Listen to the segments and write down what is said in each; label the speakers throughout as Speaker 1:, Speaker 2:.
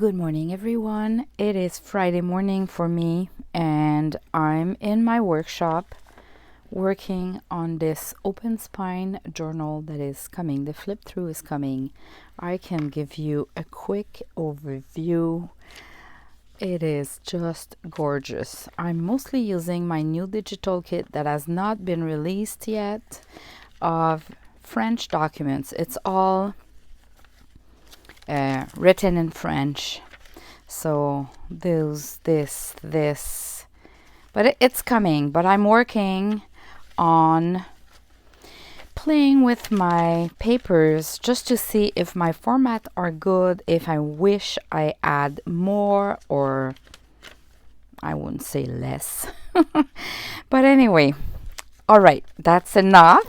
Speaker 1: Good morning, everyone. It is Friday morning for me, and I'm in my workshop working on this open spine journal that is coming. The flip through is coming. I can give you a quick overview. It is just gorgeous. I'm mostly using my new digital kit that has not been released yet of French documents. It's all written in French. So this, but it's coming. But I'm working on playing with my papers just to see if my format are good, if I wish I add more, or I wouldn't say less. But anyway, all right, that's enough.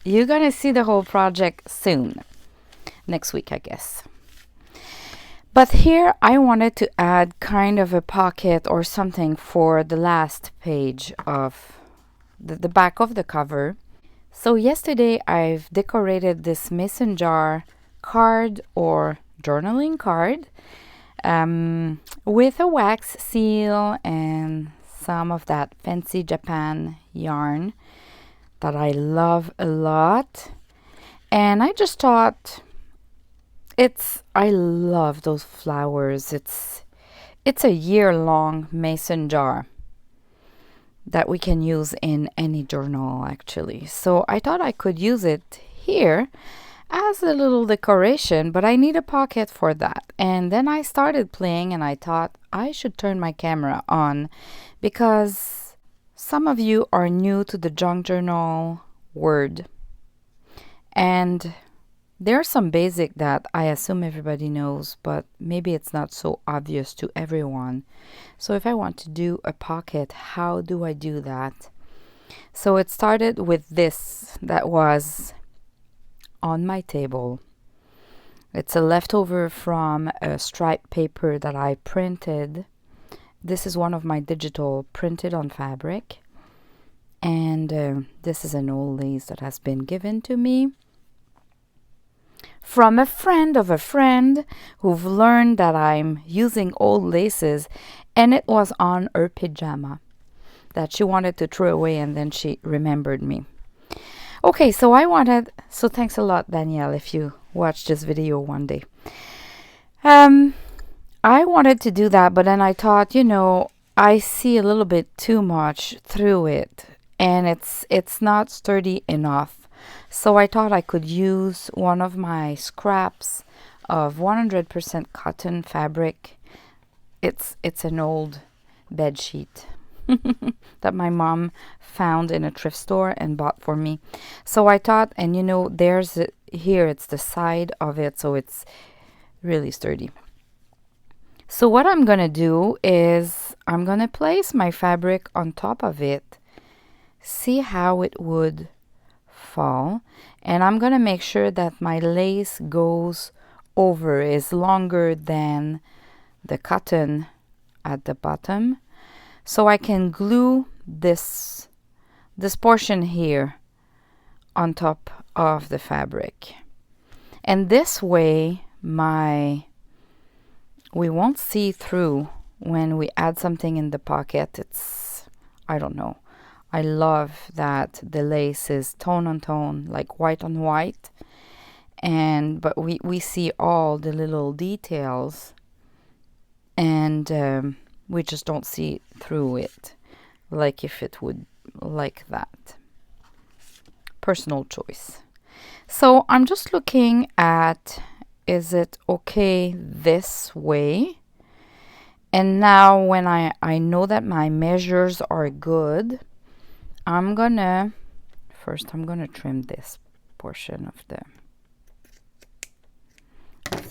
Speaker 1: You're gonna see the whole project soon, next week, I guess. But here I wanted to add kind of a pocket or something for the last page of the back of the cover. So yesterday I've decorated this mason jar card or journaling card with a wax seal and some of that fancy Japan yarn that I love a lot. And I just thought, I love those flowers. It's a year-long mason jar that we can use in any journal, actually. So I thought I could use it here as a little decoration, but I need a pocket for that. And then I started playing and I thought I should turn my camera on because some of you are new to the junk journal word. And there are some basic that I assume everybody knows, but maybe it's not so obvious to everyone. So if I want to do a pocket, how do I do that? So it started with this that was on my table. It's a leftover from a striped paper that I printed. This is one of my digital printed on fabric. And this is an old lace that has been given to me from a friend of a friend who've learned that I'm using old laces, and it was on her pajama that she wanted to throw away, and then she remembered me. Okay, so thanks a lot, Danielle, if you watch this video one day. I wanted to do that, but then I thought, I see a little bit too much through it, and it's not sturdy enough. So I thought I could use one of my scraps of 100% cotton fabric. It's an old bed sheet that my mom found in a thrift store and bought for me. So I thought, and here it's the side of it, so it's really sturdy. So what I'm gonna do is I'm gonna place my fabric on top of it, see how it would fall, and I'm gonna make sure that my lace goes over, is longer than the cotton at the bottom, so I can glue this portion here on top of the fabric. And this way we won't see through when we add something in the pocket. I don't know. I love that the lace is tone on tone, like white on white, but we see all the little details, and we just don't see through it, like if it would like that. Personal choice. So I'm just looking at, is it okay this way? And now when I know that my measures are good, I'm gonna trim this portion of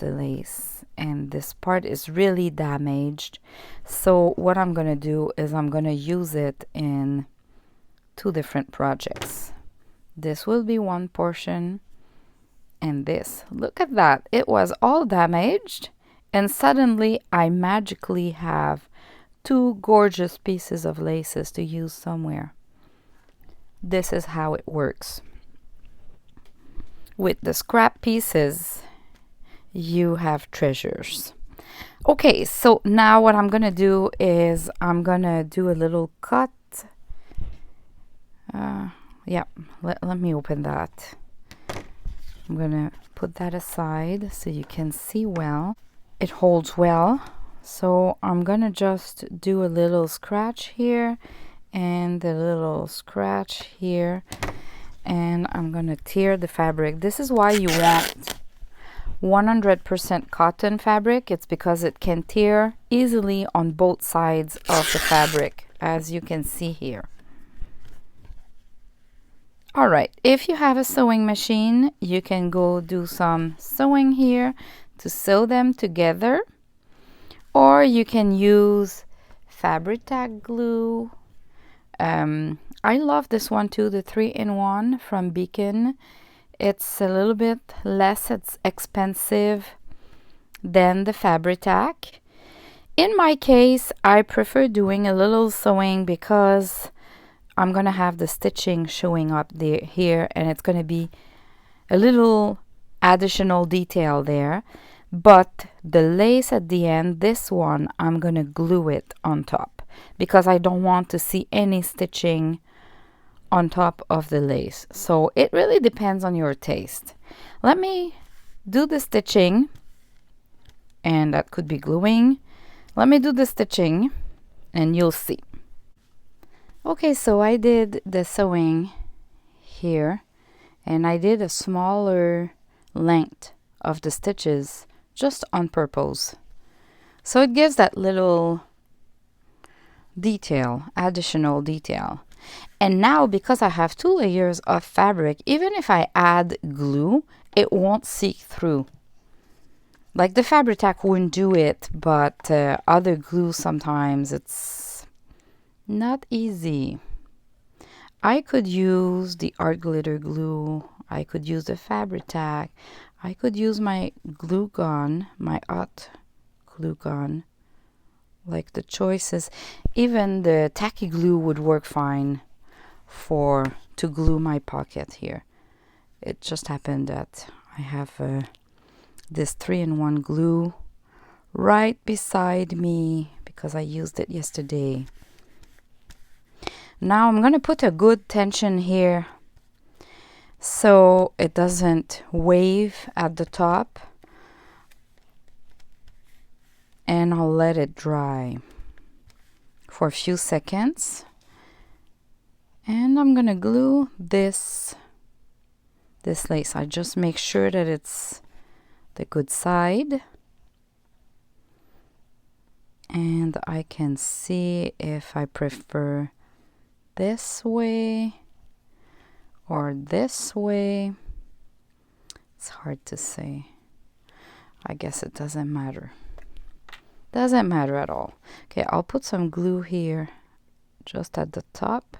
Speaker 1: the lace, and this part is really damaged. So what I'm gonna do is I'm gonna use it in two different projects. This will be one portion, and this, look at that, it was all damaged, and suddenly I magically have two gorgeous pieces of laces to use somewhere. This is how it works. With the scrap pieces, you have treasures. Okay, so now what I'm gonna do is I'm gonna do a little cut. Yeah, let me open that. I'm gonna put that aside so you can see well. It holds well. So I'm gonna just do a little scratch here and a little scratch here, and I'm gonna tear the fabric. This is why you want 100% cotton fabric. It's because it can tear easily on both sides of the fabric, as you can see here. All right, if you have a sewing machine, you can go do some sewing here to sew them together, or you can use fabric tag glue. I love this one too, the 3-in-1 from Beacon. It's a little bit less expensive than the fabric tack. In my case, I prefer doing a little sewing because I'm gonna have the stitching showing up there here, and it's gonna be a little additional detail there. But the lace at the end, this one, I'm gonna glue it on top because I don't want to see any stitching on top of the lace. So it really depends on your taste. Let me do the stitching, and that could be gluing. Let me do the stitching and you'll see. Okay, so I did the sewing here, and I did a smaller length of the stitches just on purpose. So it gives that little detail, additional detail. And now, because I have 2 layers of fabric, even if I add glue, it won't seep through. Like the fabric tack wouldn't do it, but other glue sometimes it's not easy. I could use the art glitter glue. I could use the fabric tack. I could use my glue gun, my hot glue gun. Like the choices. Even the tacky glue would work fine to glue my pocket here. It just happened that I have this 3-in-1 glue right beside me because I used it yesterday. Now I'm going to put a good tension here so it doesn't wave at the top, and I'll let it dry for a few seconds. And I'm going to glue this lace. I just make sure that it's the good side, and I can see if I prefer this way or this way. It's hard to say. I guess it doesn't matter. Doesn't matter at all. Okay, I'll put some glue here just at the top.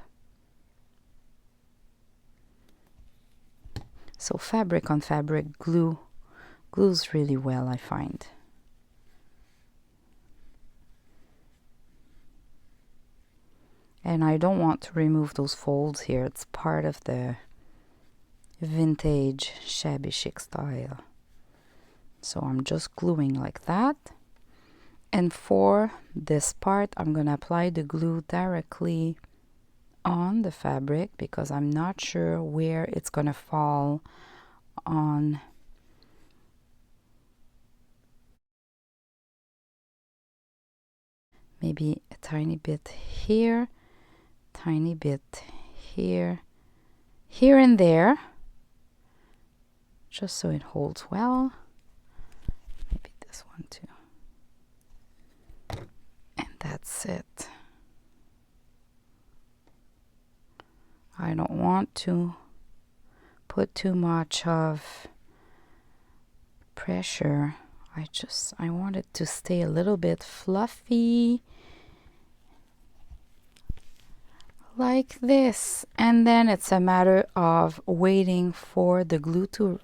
Speaker 1: So fabric on fabric glues really well, I find. And I don't want to remove those folds here. It's part of the vintage shabby chic style. So I'm just gluing like that. And for this part, I'm going to apply the glue directly on the fabric because I'm not sure where it's going to fall on. Maybe a tiny bit here, tiny bit here, here and there, just so it holds well. Maybe this one too. And that's it. I don't want to put too much of pressure. I want it to stay a little bit fluffy like this, and then it's a matter of waiting for the glue to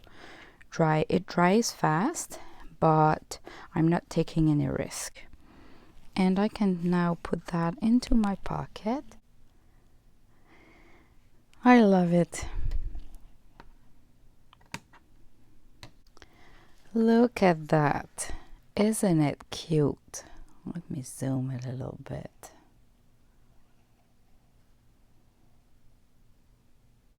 Speaker 1: dry. It dries fast, but I'm not taking any risk. And I can now put that into my pocket. I love it. Look at that. Isn't it cute? Let me zoom it a little bit.